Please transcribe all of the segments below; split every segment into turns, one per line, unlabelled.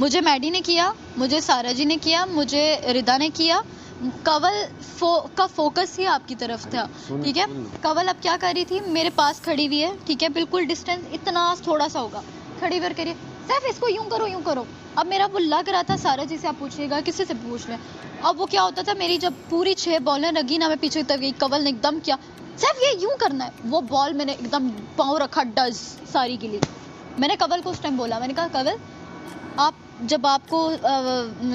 मुझे मैडी ने किया, मुझे सारा जी ने किया, मुझे रिदा ने किया। कवल का फोकस ही आपकी तरफ था, ठीक है। कवल अब क्या कर रही थी, मेरे पास खड़ी हुई है, ठीक है, बिल्कुल डिस्टेंस इतना थोड़ा सा होगा, खड़ी हुई करिए सैफ इसको यूं करो यूं करो। अब मेरा वो लग रहा था सारा जी से आप पूछिएगा, किसी से पूछ लें। अब वो क्या होता था, मेरी जब पूरी 6 बॉलें लगी ना, मैं पीछे तक गई, कवल ने एकदम किया सैफ ये यूं करना है, वो बॉल मैंने एकदम पाँव रखा डज सारी के लिए। मैंने कवल को उस टाइम बोला, मैंने कहा कवल आप जब आपको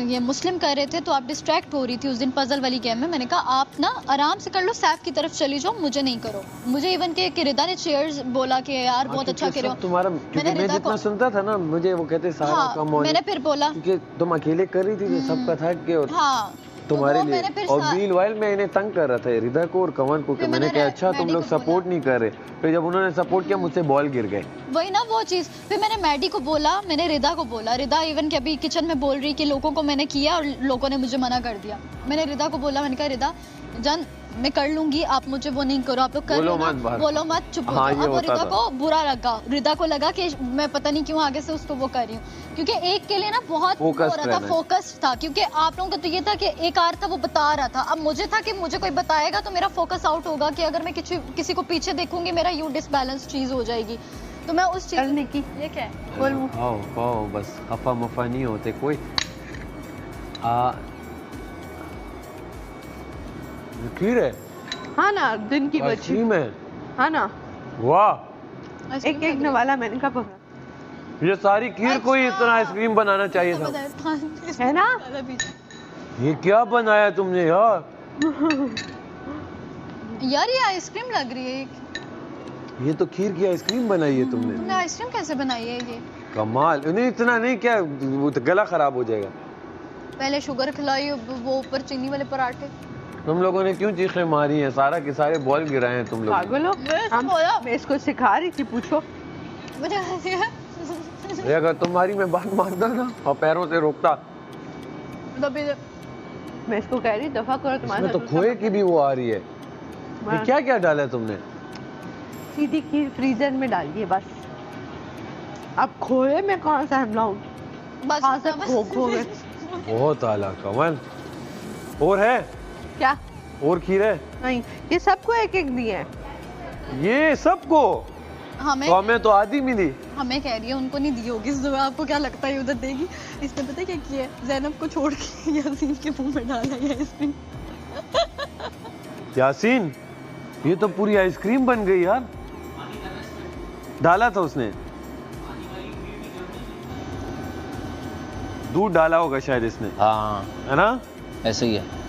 ये मुस्लिम कर रहे थे तो आप डिस्ट्रैक्ट हो रही थी उस दिन पजल वाली गेम में। मैंने कहा आप ना आराम से कर लो, सैफ की तरफ चली जाओ, मुझे नहीं करो। मुझे इवन के रिदा ने चेयर्स बोला कि यार बहुत अच्छा खेल रहे हो
तुम्हारा, क्योंकि मैं जितना सुनता था ना, मुझे वो कहते सारा कम,
मैंने फिर बोला
क्योंकि तुम अकेले कर रही थी तो सबका था कि
हाँ
तुम्हारे लिए। और मीनवाइल मैं इन्हें तंग कर रहा था, रिदा को और कवन को, कि मैंने कहा अच्छा तुम लोग सपोर्ट नहीं कर रहे। फिर जब उन्होंने सपोर्ट किया मुझसे बॉल गिर गए,
वही ना वो चीज। फिर मैंने मैडी को बोला, मैंने रिदा को बोला, रिदा इवन के अभी किचन में बोल रही कि लोगों को मैंने किया और लोगों ने मुझे मना कर दिया। मैंने रिदा को बोला, मैंने कहा रिदा जान मैं कर लूंगी, आप मुझे वो नहीं करो, आप लोग कर लो मत, बोलो मत, चुप हो। अब वो रिदा को बुरा लगा, रिदा को लगा कि मैं पता नहीं क्यों आगे से उसको वो कर रही हूँ, क्योंकि एक के लिए ना बहुत हो रहा था, फोकस था। क्योंकि आप लोगों का तो ये था कि एक आर था वो बता रहा था, अब मुझे था कि मुझे कोई बताएगा तो मेरा फोकस आउट होगा, कि अगर मैं किसी को पीछे देखूंगी मेरा यू डिसबैलेंस चीज हो जाएगी। तो मैं उस चीज की ये क्या है
बोल बस खफा मफा नहीं होते कोई। खीर है
हाँ ना, दिन की बची
है
हाँ ना,
वाह
एक एक नवाला मैंने कहा पकड़ा।
ये सारी खीर को ही इतना आइसक्रीम बनाना चाहिए था,
है ना।
ये क्या बनाया तुमने यार?
यार ये आइसक्रीम लग रही है,
ये तो खीर की आइसक्रीम बनाई है तुमने।
आइसक्रीम कैसे बनाई है ये?
कमाल। नहीं इतना नहीं, क्या वो तो गला खराब हो जाएगा।
पहले शुगर खिलाई, वो ऊपर चीनी वाले पराठे।
तुम लोगों ने क्यों चीखें मारी हैं? सारा के सारे बॉल गिराए हैं तुम लोग।
पागल हो, मैं इसको सिखा रही थी, पूछो
मुझे।
अगर तुम्हारी मैं बात मानता ना और पैरों से रोकता,
मैं इसको कह रही दफा करो तुम्हारे।
तो खोए की भी वो आ रही है। ये क्या क्या डाला है तुमने?
सीधी खीर फ्रीजर में डालिए बस। अब खोए में कौन सा हमला हूँ, खो गए।
बहुत आला कमल। और है
क्या?
और खीर है?
नहीं, ये सबको एक एक दिए हैं।
ये सबको? हमें तो आधी मिली।
हमें कह रही है, उनको नहीं दी होगी। आपको क्या लगता है उधर देगी? इसने पता क्या किया है, ज़ैनब को छोड़ के यासीन के मुंह में डाला है आइसक्रीम।
यासीन, ये तो पूरी आइसक्रीम बन गई यार। डाला था उसने, दूध डाला होगा शायद इसने।
हाँ
है ना,
ऐसे ही है।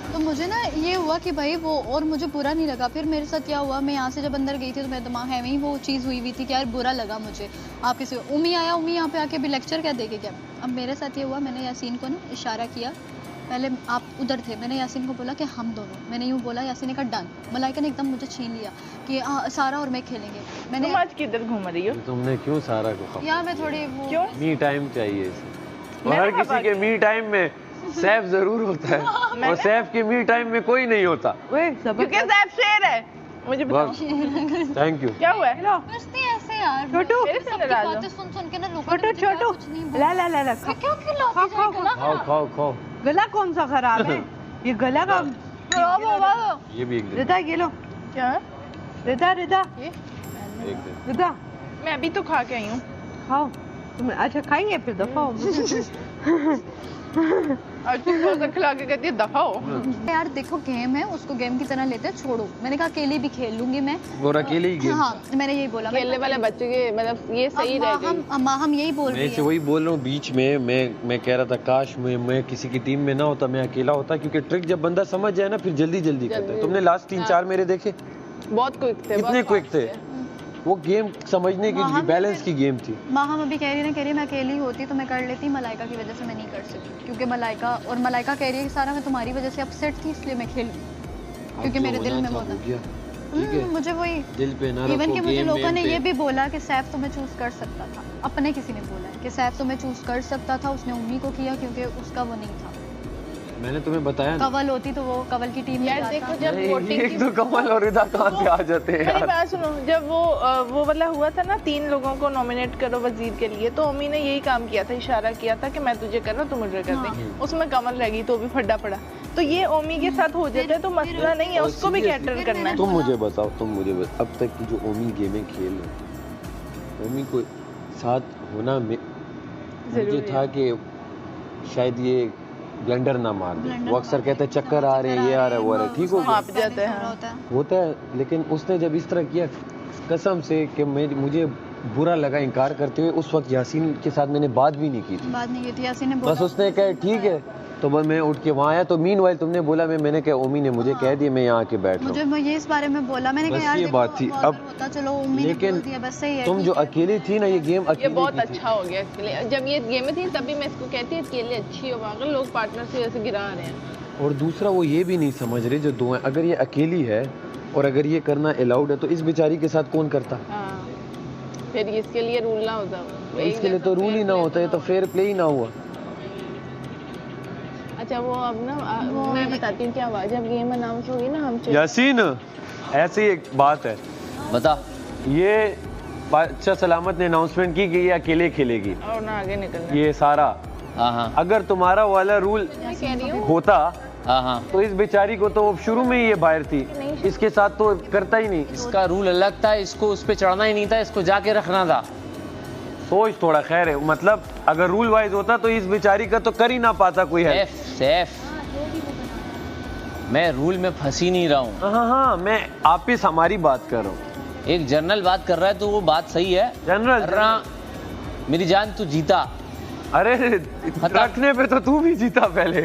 तो मुझे ना ये हुआ कि भाई वो, और मुझे बुरा नहीं लगा। फिर मेरे साथ क्या हुआ, मैं यहाँ से जब अंदर गई थी तो मेरे दिमाग है ही वो चीज़ हुई थी कि यार बुरा लगा मुझे। आप किसी उमी आया, उमी यहाँ पे आके भी लेक्चर क्या देके क्या। अब मेरे साथ ये हुआ, मैंने यासीन को ना इशारा किया, पहले आप उधर थे, मैंने यासीन को बोला कि हम दोनों, मैंने यूँ बोला, यासीन ने कहा डन। मलाइका ने एकदम मुझे छीन लिया कि सारा और मैं खेलेंगे। मैंने
आज किधर घूम रही हो?
तुमने क्यों सारा को?
यार मैं थोड़ी वो,
क्यों?
मी टाइम चाहिए इसे। और हर किसी के मी टाइम में सैफ जरूर होता है, और सैफ के मी टाइम में कोई नहीं होता।
क्योंकि सैफ शेर है। मुझे बताओ।
Thank you.
क्या हुआ है?
ऐसे यार
छोटू,
बातें सुन के ना लोगों ने
छोटू ला ला ला ला,
क्यों खिलाती
खाओ खाओ खाओ।
गला कौन सा खराब है? ये गला का
खराब होगा।
ये भी एक
रिदा, ये लो।
क्या?
रिदा रिदा रिदा,
मैं अभी तो खा के आई हूँ।
खाओ तुम। अच्छा खाएंगे फिर दफा हो।
अच्छा खिला के कहती है दफा हो।
यार देखो गेम है, उसको गेम की तरह लेते हैं, छोड़ो। मैंने कहा अकेले भी खेल लूंगी मैं,
और अकेले ही गेम।
हाँ मैंने यही बोला।
खेलने वाले बच्चे के मतलब ये सही रह गई।
हम यही बोल रहे हैं।
मैं वही बोल रहा हूँ, बीच में मैं कह रहा था काश मैं किसी की टीम में ना होता, मैं अकेला होता, क्योंकि ट्रिक जब बंदा समझ जाए ना फिर जल्दी करता है। तुमने लास्ट 3-4 मेरे देखे,
बहुत क्विक थे,
कितने क्विक थे। वो गेम समझने की, बैलेंस की गेम थी।
हम अभी कह रही है मैं अकेली होती तो मैं कर लेती, मलाइका की वजह से मैं नहीं कर सकी, क्योंकि मलाइका कह रही है कि सारा मैं तुम्हारी वजह से अपसेट थी, इसलिए मैं खेल, क्योंकि मेरे दिल में वो था। मुझे वही
दिल पे ना
इवन कि मुझे लोगों ने ये भी बोला कि सैफ तो मैं चूज कर सकता था, अपने किसी ने बोला कि सैफ तो मैं चूज कर सकता था, उसने उम्मी को किया क्योंकि उसका वो नहीं था।
मैंने तुम्हें बताया ना।
कवल होती तो वो कवल की टीम में
यार
जाता।
देखो जब
नहीं,
वोटिंग
एक तो कमल और रिदा कहाँ से आ जाते हैं
मेरी
यार।
बात सुनो, जब वो वाला हुआ था ना 3 लोगों को नॉमिनेट करो वजीर के लिए, तो ओमी ने यही काम किया था, इशारा किया था कि मैं तुझे कर रहा हूँ, तू मुझे कर दे। उसमें कमल रह गई तो भी फड्डा पड़ा। तो ये ओमी के साथ हो जाता है तो मसला नहीं है, उसको भी कैटर करना है।
तुम मुझे बताओ, अब तक की जो ओमी गेमें खेल रहे हैं, ओमी को साथ होना में मुझे
जरूरी
था कि शायद ये ब्लेंडर ना मार दे। वो अक्सर कहते हैं चक्कर आ रहे हैं, ये आ रहा है, वो आ रहा है, ठीक हो गया,
आप जाते हैं।
होता है। लेकिन उसने जब इस तरह किया कसम से कि मुझे बुरा लगा इनकार करते हुए, उस वक्त यासीन के साथ मैंने बात भी नहीं की थी।
बात नहीं की थी, यासीन ने
बस
बोला
उसने कहा ठीक है, तो बस मैं उठ के वहाँ आया। तो मीनवाइल तुमने बोला, मैंने कहा ओमी ने मुझे कह दिया मैं यहाँ आके बैठ रहा हूँ।
मुझे ये इस बारे में बोला, मैंने
बस
कहा यार
ये
देखो,
बात थी।
वो
अब
अगर होता चलो उम्मी ने
लेकिन
बोल दिया, बस सही है।
तुम जो अकेली थी ना, ये गेम
ये
अकेली
बहुत
की थी।
अच्छा हो गया इसके लिए। जब ये गेम थी तभी मैं इसको कहती है अकेले अच्छी हो, अगर लोग पार्टनर से वैसे गिरा रहे हैं।
और दूसरा वो ये भी नहीं समझ रहे जो दो हैं, अगर ये अकेली है और अगर ये करना अलाउड है तो इस बेचारी के साथ कौन करता?
हाँ, फिर इसके लिए रूल ना होता।
इसके लिए तो रूल ही ना होता, ये तो फेयर प्ले ही ना हुआ।
अच्छा वो अब ना मैं बताती हूँ क्या हुआ। जब गेम अनाउंस होगी ना हम
यासीन, ऐसी एक बात है,
बता।
ये बादशाह सलामत ने अनाउंसमेंट की कि ये अकेले खेलेगी,
और ना आगे निकलना।
ये सारा।
हाँ हाँ
अगर तुम्हारा वाला रूल
मैं कह रही हूँ
होता
हाँ हाँ,
तो इस बेचारी को तो शुरू में ही ये बाहर थी, इसके साथ तो करता ही नहीं।
इसका रूल अलग था, इसको उस पे चढ़ना ही नहीं था, इसको जाके रखना था।
सोच थोड़ा, खैर है, मतलब अगर रूल वाइज होता तो इस बेचारी का तो कर ही ना पाता कोई है।
सेफ मैं रूल में फंसी नहीं रहा हूँ।
हाँ, मैं आपस हमारी बात कर रहा हूँ।
एक जनरल बात कर रहा है तो वो बात सही है।
जनरल
मेरी जान तू जीता।
अरे रखने पे तो तू भी जीता पहले।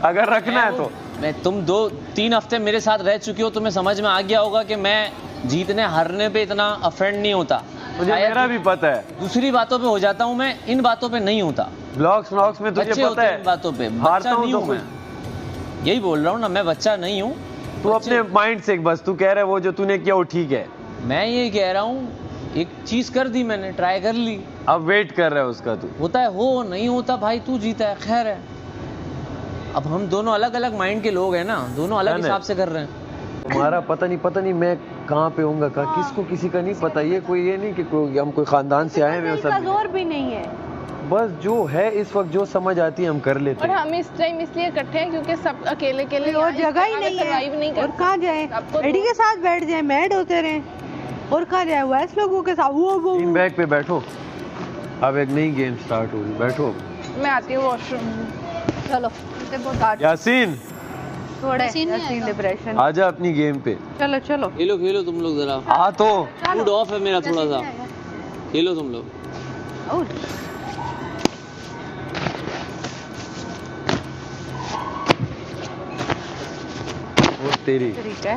अगर रखना है तो
मैं तुम 2-3 हफ्ते मेरे साथ रह चुके हो, तुम्हें समझ में आ गया होगा कि मैं जीतने हारने पे इतना अफेंड नहीं होता।
मुझे मेरा भी पता है,
दूसरी बातों पे हो जाता हूँ मैं, इन बातों पे नहीं होता।
ब्लॉग्स में तुझे
बच्चे
पता
होते हैं
है
इन बातों पे,
हारता
बच्चा
हूं
नहीं
तो
हूँ मैं। यही बोल रहा हूँ ना, मैं बच्चा नहीं हूँ।
तू अपने माइंड से बस तू कह रहा है वो जो तूने किया वो ठीक है।
मैं ये कह रहा हूँ एक चीज कर दी मैंने, ट्राई कर ली,
अब वेट कर रहा है उसका तू।
होता है हो, नहीं होता भाई तू जीता है, खैर है। अब हम दोनों अलग अलग माइंड के लोग हैं ना, दोनों अलग हिसाब से कर रहे हैं।
तुम्हारा पता नहीं मैं कहाँ पे होऊंगा, किसको किसी का नहीं पता। ये नहीं कि हम कोई खानदान से आए हैं, सब
जोर भी नहीं है।
बस जो है इस वक्त जो समझ आती है हम कर लेते
और
हैं।
हम इस टाइम इसलिए इकट्ठे हैं क्योंकि सब अकेले
और जगह ही नहीं है, और कहाँ जाए? एडी के साथ बैठ जाए, मैड होते रहे, और कहाँ जाए? वैसे लोगों के साथ वो
इन बैग पे बैठो, अब एक नई गेम स्टार्ट होगी, बैठो।
मैं आती हूँ वॉशरूम।
चलो
यासीन
थोड़े डिप्रेशन।
आजा अपनी गेम पे।
चलो
खेलो तुम लोग जरा,
आ तो
मूड ऑफ है मेरा थोड़ा सा, खेलो तुम लोग।
वो तेरी
ठीक है।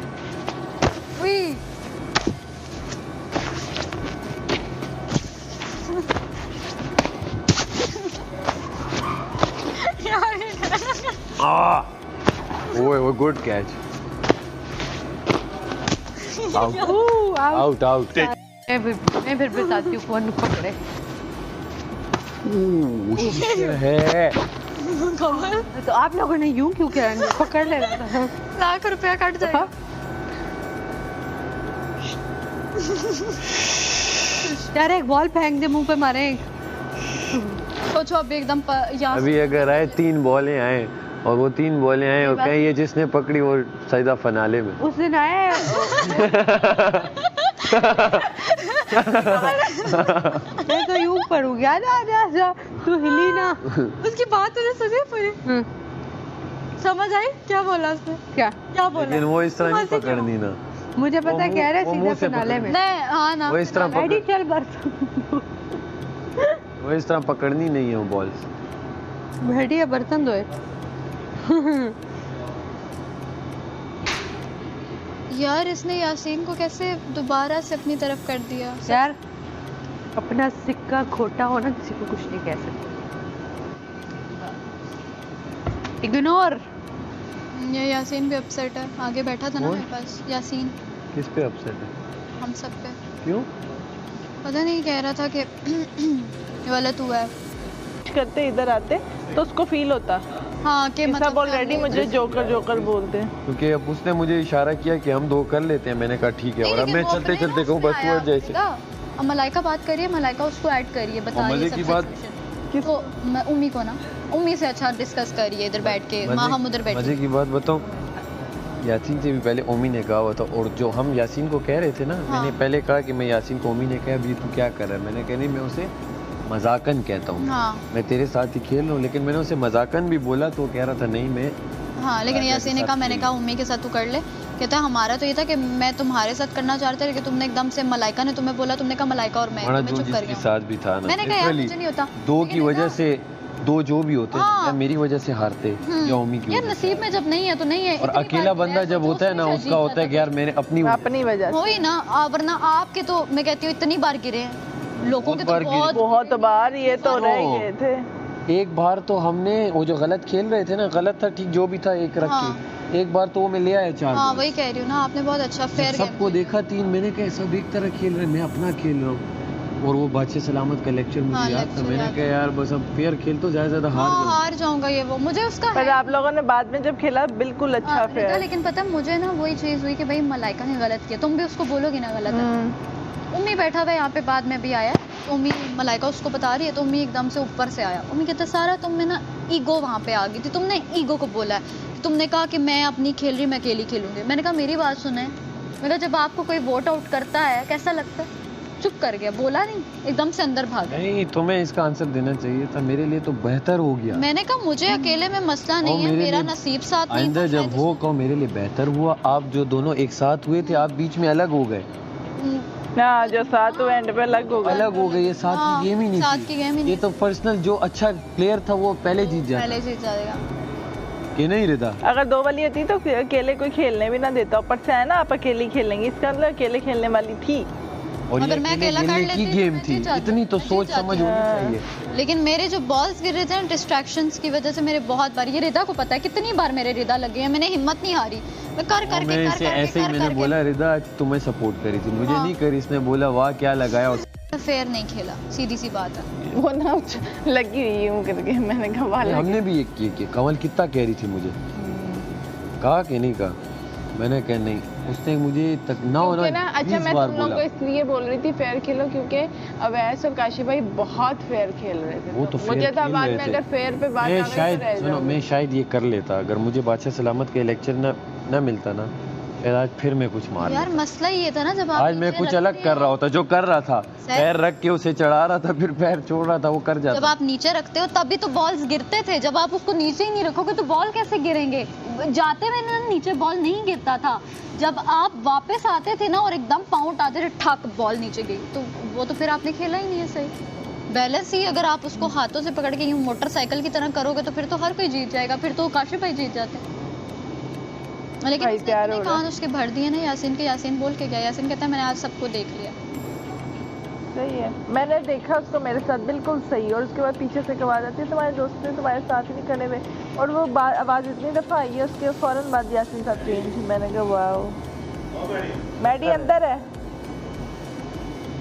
वो गुड कैच। आउट
मैं फिर बताती हूँ कौन पकड़े।
है
तो आप लोगों ने यूं क्यों किया? पकड़ लेना था।
लाख रुपया कट जाएगा।
यार एक बॉल फेंक दे, मुंह पे मारे।
सोचो अब एकदम यहाँ
अभी अगर आए 3 बॉलें आए और वो 3 बॉलें आए और कहीं ये जिसने पकड़ी वो सईदा फनाले में
उस दिन आए। मैं तो यूं पढ़ूंगी। आजा तू हिली ना।
उसकी बात तुझे सुनी पूरी? समझ आई क्या बोला उसने? क्या बोला?
लेकिन वो इस तरह नहीं पकड़नी ना।
मुझे पता है, कह रहे
वो
सीधे
मुंह से
फिनाले में।
नहीं, हाँ ना,
वो इस तरह
एडी
पकड़
चल बर्तन।
वो इस तरह पकड़नी नहीं है वो बॉल्स।
भेड़िया बर्तन धोए।
यार इसने यासीन को कैसे दोबारा से अपनी तरफ कर दिया?
यार अपना सिक्का खोटा हो ना, किसी को कुछ नहीं कह सकते। इग्नोर।
ये यासीन भी अपसेट है, आगे बैठा था ना मेरे पास यासीन।
किस पे अपसेट है?
हम सब पे।
क्यों?
पता नहीं, कह रहा था कि गलत हुआ है।
करते इधर आते तो उसको फील होता
हाँ कि
सब
मतलब
ऑलरेडी मुझे जोकर जोकर बोलते हैं।
क्योंकि अब उसने मुझे इशारा किया कि हम 2 कर लेते हैं, मैंने कहा ठीक है।
नहीं,
और अब
लेकिन
मैं
वो
चलते
अपने
चलते
ना
कहूँ बस
उसमें आया
तू जैसे।
होगा। अब मलाइका बात करिए, मलाइका उसको ऐड करिए, बताइए
मजे
सब
की बात-
expression। तो मैं उम्मी को ना, उम्मी से अच्छा डिस्कस करिए इधर बैठ के, माँ हम उधर
मजे
बैठे।
की बात बताऊं, यासीन से भी पहले ओमी ने कहा हुआ था। और जो हम यासीन को कह रहे थे ना,
हाँ।
मैंने पहले कहा कि मैं यासीन को, ओमी ने कहा अभी तू क्या कर रहा है, मैंने कहा नहीं मैं उसे मजाकन कहता हूँ,
हाँ
मैं तेरे साथ ही खेल रहा हूँ। लेकिन मैंने उसे मजाकन भी बोला तो वो कह रहा था नहीं मैं।
हाँ, लेकिन
राजा
यासीन
के
ने कहा,
साथ
मैंने
खेल।
कहा उम्मी के साथ तू कर ले। कहता है हमारा तो ये था कि मैं तुम्हारे साथ करना चाहता लेकिन तुमने एकदम से मलाइका ने तुम्हें बोला, तुमने कहा मलाइका और मैं,
हमारा
तो मैं
जो
चुप कर
जिसके
गया।
साथ भी था ना,
मैंने कहा यार
literally
मुझे नहीं होता।
2
लेकिन
की वजह
ना-
से 2 जो भी होते
हाँ।
या मेरी वजह से हारते या ओमी की
यार
वजह से।
नसीब में जब नहीं है तो नहीं है।
और
इतनी
अकेला
बार
बंदा
मैं
जब
सोचो
होता है ना,
उसमें
उसका
जीत
होता है कि यार मैंने अपनी
अपनी वजह
हो
से।
ही ना। वरना आपके तो मैं कहती हूँ इतनी बार गिरे हैं, लोगों के तो
बहुत बार गिरे।
बहुत बार ये तो
नो।
रह गए थे।
एक बार तो हमने वो जो गलत खेल रहे थे ना, गलत था ठीक जो भी था, एक रख
हाँ।
के एक बार तो वो मैं ले आया 4
हाँ
गोल।
वही कह रही हूँ ना, आपने बहुत अच्छा
जब
फेयर
सबको देखा 3, मैंने कहा सब एक तरह खेल रहे हैं, मैं अपना खेल रहा हूँ। और वो बादशाह सलामत का लेक्चर मुझे
हाँ,
याद था,
लेक्चर
मैंने
याद
कहा यार बस अब फेयर खेल तो ज्यादा से ज्यादा हार
हाँ
जाऊं।
हार जाऊंगा ये वो, मुझे उसका
पर
है।
आप लोगों ने बाद में जब खेला बिल्कुल अच्छा
हाँ, रिता,
फेयर।
लेकिन पता है मुझे ना वही चीज हुई कि भाई मलाइका ने गलत किया, तुम भी उसको बोलोगी ना गलत है। उम्मी बैठा हुआ यहाँ पे, बाद में भी आया तो उम्मी, मलाइका उसको बता रही है तो उम्मी एकदम से ऊपर से आया। उम्मी कहता सारा तुम में ना ईगो वहाँ पे आ गई थी, तुमने ईगो को बोला है कि तुमने कहा कि मैं अपनी खेल रही, मैं अकेली खेलूंगी। मैंने कहा मेरी बात सुने, मैंने कहा जब आपको कोई वोट आउट करता है कैसा लगता है? चुप कर गया, बोला नहीं, एकदम से अंदर भागा।
नहीं तुम्हें इसका आंसर देना चाहिए था, मेरे लिए तो बेहतर हो गया।
मैंने कहा मुझे अकेले में मसला नहीं है,
मेरे
मेरा
लिए
नसीब साथ नहीं
आइंदा
था,
जब
शायद
हो कहो मेरे लिए बेहतर हुआ। आप जो दोनों एक साथ हुए थे, आप बीच में अलग हो गए।
हाँ जो साथ वो एंड पे अलग हो गए।
अलग हो गए, ये साथ
हाँ,
की गेम ही नहीं
साथ
थी।
की गेम ही
ये
नहीं
तो पर्सनल जो अच्छा प्लेयर था वो पहले जीत जाता
पहले जीत जाएगा।
कि नहीं रिदा?
अगर 2 वाली होती तो अकेले कोई खेलने भी ना देता। ऊपर से है ना आप अकेली खेलेंगी, इसका मतलब अकेले खेलने वाली थी।
और
अगर
ये
मैं
अकेले
अकेला कर
खेलने की
लेती तो
गेम
मैं
थी,
जीत जाती,
इतनी तो
मैं जीत
सोच
जाती।
समझ होनी चाहिए।
लेकिन मेरे जो बॉल्स गिर रहे थे ना डिस्ट्रैक्शंस की वजह से, मेरे बहुत बार, ये रिदा को पता है कितनी बार मेरे रिदा लगे हैं, मैंने हिम्मत नहीं हारी, मैं कर
और
करके
मैं
कर
इसे
करके
ऐसे ही
कर
मैंने
करके
बोला रिदा आज तुम्हें सपोर्ट करी थी, मुझे
हाँ।
नहीं करी। इसने बोला वाह क्या लगाया।
फेयर नहीं खेला, सीधी सी बात है।
वो ना लगी हुई हूँ करके मैंने कहा वाला
हमने भी एक किए कि कमल कितना कह रही थी मुझे, कहा कि नहीं कहा? मैंने कहा नहीं, उसने मुझे तक ना होना
क्योंकि ना अच्छा
20
मैं
बार
तुम लोगों
बोला।
को इसलिए बोल रही थी फेयर खेलो क्योंकि अवैस और काशी भाई बहुत फेयर खेल रहे थे।
वो तो
मुझे
fair
था
खेल
बाद
रहे
में
थे।
अगर फेयर पे बात
मैं
आ गई
शायद
तो रह
सुनो,
जाओगे।
मैं शायद ये कर लेता अगर मुझे बादशाह सलामत के लेक्चर ना मिलता ना, फिर आज फिर मैं कुछ मार
यार
लेता।
मसला ये था ना, जब आप
आज मैं
नीचे
कुछ
रखते
अलग कर
हो-
रहा होता, जो कर रहा था
सर?
पैर रख के उसे चढ़ा रहा था, फिर पैर छोड़ रहा था, वो कर
जब
जाता।
आप नीचे रखते हो तभी तो बॉल्स गिरते थे, जब आप उसको नीचे ही नहीं रखोगे तो बॉल कैसे गिरेंगे? जाते हुए ना नीचे बॉल नहीं गिरता था, जब आप वापस आते थे ना और एकदम पाँव उठाते थे, ठक बॉल नीचे गई, तो वो तो फिर आपने खेला ही नहीं है सही। बैलेंस ही अगर आप उसको हाथों से पकड़ के यूं मोटरसाइकिल की तरह करोगे तो फिर तो हर कोई जीत जाएगा, फिर तो काशिफ भाई जीत जाते हैं। लेकिन
भाई
उसने
तैयार
इतने
हो रहा है।
कान उसके भर दिए ना यासीन के, यासीन बोल के गया, यासीन कहता है मैंने आज सबको देख लिया।
सही है, मैंने देखा उसको मेरे साथ बिल्कुल सही। और उसके बाद पीछे से आवाज आती है तुम्हारे दोस्त ने तुम्हारे साथ ही नहीं खड़े हुए, और वो आवाज इतनी दफा आई है उसके फौरन बाद यासीन साथ चेंज। मैंने कहा वाह मैडी अंदर है।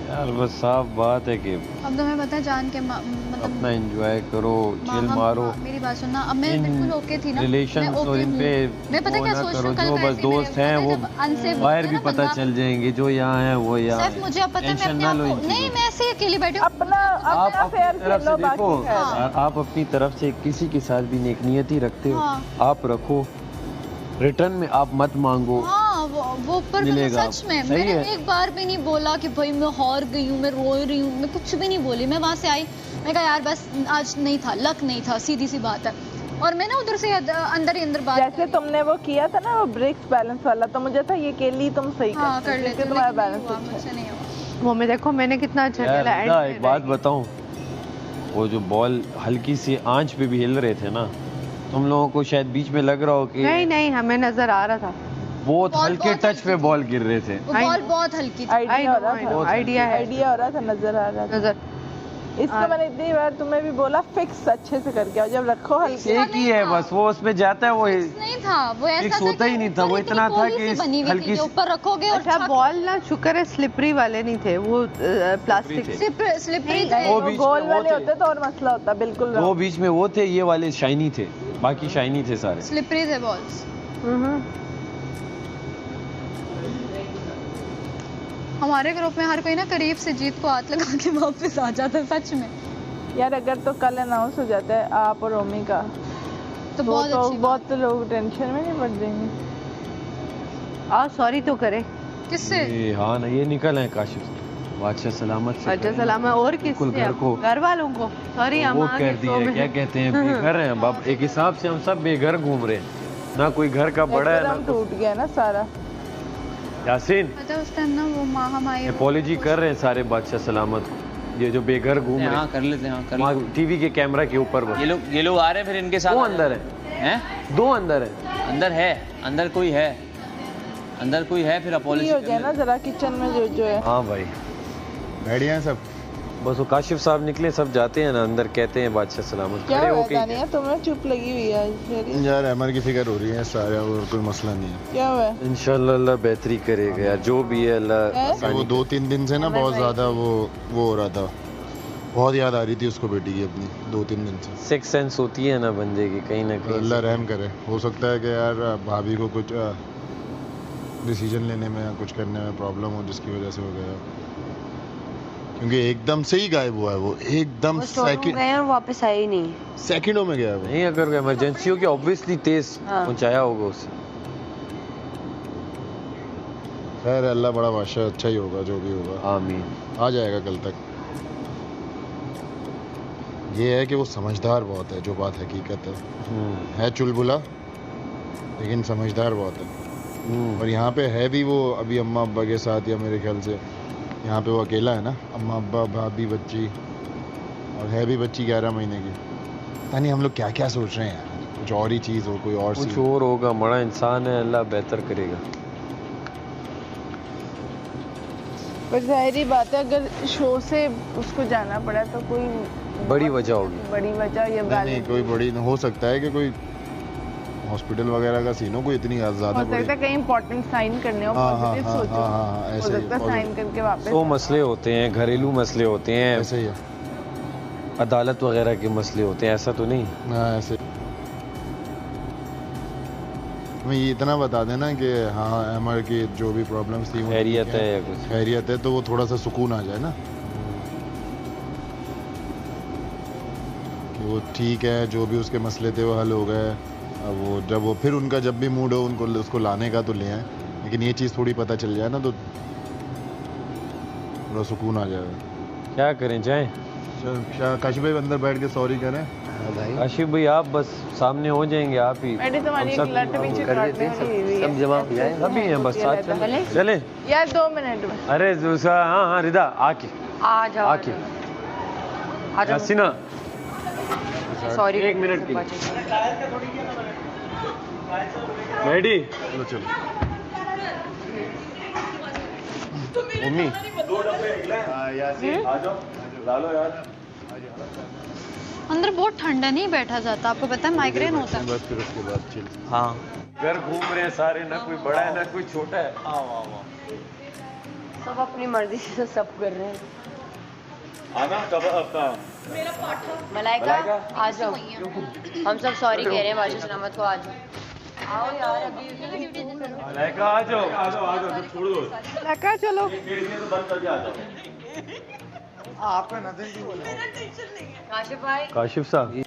यार बस साफ बात है कि
अब तुम्हें पता है जान के मतलब
अपना एंजॉय करो, चिल
हम-
मारो।
मेरी बात सुनना, अब मैं
इन
बिल्कुल ओके थी ना,
रिलेशंस
मैं
और
ओके
इन
हूँ।
पे
मैं पता
वो
क्या
ना
सोच रही
करो,
हूँ, कल
जो
वैसे
बस
ही
दोस्त
मेरे-
हैं
पता
वो
है जब unsafe
बाहर
होता
भी
है ना
पता
बंदा,
चल जाएंगे, जो यहाँ है वो यहाँ
सिर्फ
है।
मुझे अब पता है मैं
टेंशन
अपने
ना
आप
लो
को
इन
नहीं,
चीज़ों
मैं ऐसे ही अकेली बैठी हूँ।
अपना
आप
अपना
अपनी
फेयर
तरफ
खेलो
से देखो,
बाकी है।
आप अपनी तरफ से किसी के साथ भी नेक नियति रखते हो,
हाँ।
आप रखो, रिटर्न में आप मत मांगो।
हाँ वो ऊपर से
मिलेगा
सच में
आपको। सही
मैंने
है।
एक बार भी नहीं बोला कि भाई मैं हार गई हूँ, मैं रो रही हूँ, मैं कुछ भी नहीं बोली। मैं वहां से आई, मैं कहा यार बस आज नहीं था, लक नहीं था, सीधी सी बात है। और मैं ना उधर से अंदर ही अंदर बात
जैसे तुमने वो किया था ना वो ब्रिक्स बैलेंस वाला, तो मुझे था ये केली तुम सही
हाँ
करते
कर
हो,
लेती
क्योंकि
हूँ,
तुम्हारा
लेकिन नहीं
बैलेंस
हुआ,
अच्छा है।
मुझसे नहीं हुआ।
वो मैं देखो मैंने कितना अच्छा
यार
खेला।
रिदा, एक बात बताऊं, वो जो बॉल हल्की सी आंच पे भी हिल रहे थे ना, तुम लोगों को शायद बीच में लग रहा हो कि
नहीं नहीं हमें नजर आ रहा था।
बहुत
बॉल
हल्के
बहुत
टच
हल्की
पे
थी।
बॉल गिर रहे थे।
वो
I
बॉल
know.
बहुत हल्की थी।
आइडिया हो रहा
I know,
था,
बहुत
आइडिया है,
आइडिया हो रहा था, नजर आ रहा था।
नजर।
इसको मैंने इतनी बार तुम्हें भी बोला फिक्स अच्छे से करके आओ, जब रखो हल्के
एक ही है बस, वो उसमें जाता है, वो
नहीं था वो, ऐसा
फिक्स
था
होता
कि
ही नहीं था,
ऊपर
वो
इतनी
इतना था
गोली
कि
सी बनी हुई थी
हल्की
जो ऊपर रखोगे और
अच्छा बॉल ना शुक्र है स्लिपरी वाले नहीं थे, वो प्लास्टिक
थे।
स्लिपरी
नहीं,
थे।
वो
वो
बीच
गोल
में वो
वाले
थे।
होते तो और मसला होता, बिल्कुल
वो बीच में वो थे, ये वाले शाइनी थे, बाकी शाइनी थे सारे।
स्लिपरी थे बॉल्स। हमारे ग्रुप में हर कोई ना करीब से जीत को हाथ लगा के वापस आ जाता है सच में।
यार अगर तो कल अनाउंस हो जाता है आप और ओमी का
तो बहुत अच्छी बात।
बहुत लोग टेंशन में नहीं पड़ जाएंगे।
और सॉरी तो करे।
किससे?
ये हाँ ना, ये निकल है काशिफ, बादशाह सलामत से
अच्छा
करें।
सलाम है। और
बिल्कुल
किससे?
घर को।
घर वालों को। सॉरी हम
वो
आ
कह
गए
दी
सो
है,
में।
क्या कहते हैं, बेघर हैं बाप, एक हिसाब से हम सब बेघर घूम रहे हैं, ना कोई घर का बड़ा है ना
एकदम टूट गया ना सारा।
यासीन।
पता है उस टाइम ना वो माँ हम आए
अपॉलोजी कर रहे हैं सारे बादशाह सलामत को, ये जो बेघर घूम रहे
हाँ
हैं
कर लेते हैं, हाँ कर
वहाँ
लेते
टीवी के कैमरा के ऊपर बस।
हैं। ये लोग आ रहे हैं, फिर इनके साथ
वो
आ
अंदर है,
हैं?
दो अंदर है।
अंदर है, अंदर कोई है, अंदर कोई है, फिर
फ्री
अपॉलॉजी
हो जाए ना जरा किचन में जो है।
हाँ भाई,
बढ़िया है सब।
बस वो काशिफ साहब निकले, सब जाते हैं ना अंदर, कहते हैं बादशाह सलामत,
क्या
खड़े
हुआ
होके
दानिया, तुम्हें चुप लगी हुई है आज मेरी?
यार एमआर की फिक्र हो रही है सारा, और कोई मसला नहीं है।
क्या हुआ है?
इंशाल्लाह अल्लाह बेहतरी करेगा यार, जो भी है अल्लाह
है?
आसानी
वो 2-3 दिन से ना बहुत ज्यादा वो हो रहा था, बहुत याद आ रही थी उसको बेटी की अपनी 2-3 दिन से।
सिक्स सेंस होती है ना बंदे की कहीं ना
तो
कहीं
अल्लाह
से।
रहम करे, हो सकता है कि यार भाभी को कुछ डिसीजन लेने में या कुछ करने में प्रॉब्लम हो जिसकी वजह से हो गया, क्योंकि एकदम से ही गायब हुआ है वो, एकदम
और वापस आए ही नहीं।
सेकंडों में गया है वो।
नहीं, अगर इमरजेंसी हो कि ऑब्वियसली तेज
हाँ।
पहुंचाया होगा उसे।
खैर अल्लाह बड़ा बादशाह, अच्छा ही होगा जो भी होगा,
आमीन।
आ जाएगा कल तक। ये है कि वो समझदार बहुत है, जो बात हकीकत है चुलबुला लेकिन समझदार बहुत है। और यहाँ पे है भी वो अभी अम्मा अब्बा के साथ, या मेरे ख्याल से यहाँ पे वो अकेला है ना, अम्मा अब्बा भाभी बच्ची, और है भी बच्ची 11 महीने की। पता नहीं हम लोग क्या क्या सोच रहे हैं यार, कुछ और ही चीज़ हो, कोई और
कुछ
सी।
और होगा, बड़ा इंसान है, अल्लाह बेहतर करेगा।
पर जाहिर बात है अगर शो से उसको जाना पड़ा तो कोई
बड़ी वजह होगी।
बड़ी वजह या
नहीं
गाली
कोई बड़ी हो सकता है कि कोई हॉस्पिटल वगैरह का सीन हो, कोई इतनी
हो
ज़्यादा
सकता है
बड़ी।
कहीं इंपॉर्टेंट साइन करने हो,
हाँ, हाँ,
पॉजिटिव
हाँ,
सोचो,
हाँ, हाँ, हाँ,
हो
ऐसे ही,
सकता है साइन करके वापस
तो मसले होते हैं, घरेलू मसले होते हैं,
ऐसे ही है।
अदालत वगैरह के मसले होते हैं, ऐसा तो नहीं।
हाँ ऐसे। मैं ये इतना बता देना कि हाँ एमआर की जो भी प्रॉब्लम्स थी वो
खैरियत
ठीक
है या कुछ।
खैरियत है, तो वो थोड़ा सा सुकून आ जाए ना कि वो ठीक है, जो भी उसके मसले थे वो हल हो गए। अब वो जब वो फिर उनका जब भी मूड हो उनको उसको लाने का तो ले आए, लेकिन ये चीज़ थोड़ी पता चल जाए ना तो थोड़ा सुकून आ जाएगा।
क्या करें, जाएं?
काशिफ भाई अंदर बैठ के सॉरी करें।
आशिफ भाई आप बस सामने हो जाएंगे, आप ही
मैंने तुम्हारी
हम
एक लट पीछे काटने वाली हुई है।
सब जवाब सभी हैं, बस साथ चले चले।
यार 2 मिनट में
अरे दूसरा, हाँ हाँ रिदा आके
आ जाओ
आके यासीना
सॉरी
1 मिनट के रेडी।
चलो चलो
मम्मी
अंदर बहुत ठंडा नहीं बैठा जाता, आपको पता है माइग्रेन होता है।
बस फिर उसके बाद चिल।
हाँ
घर घूम रहे हैं सारे, ना कोई बड़ा है ना कोई छोटा है।
सब अपनी मर्जी से सब कर रहे हैं।
आना कब अपना
मलाइका आ जाओ, हम सब सॉरी कह रहे हैं बादशाह सलामत को, आ जाओ। आओ यार अभी
मलाइका आ जाओ, आ जाओ, आ जाओ, तो छोड़ दो
लगा चलो
तो बंद करके आ जाओ।
काशिफ भाई
काशिफ साहब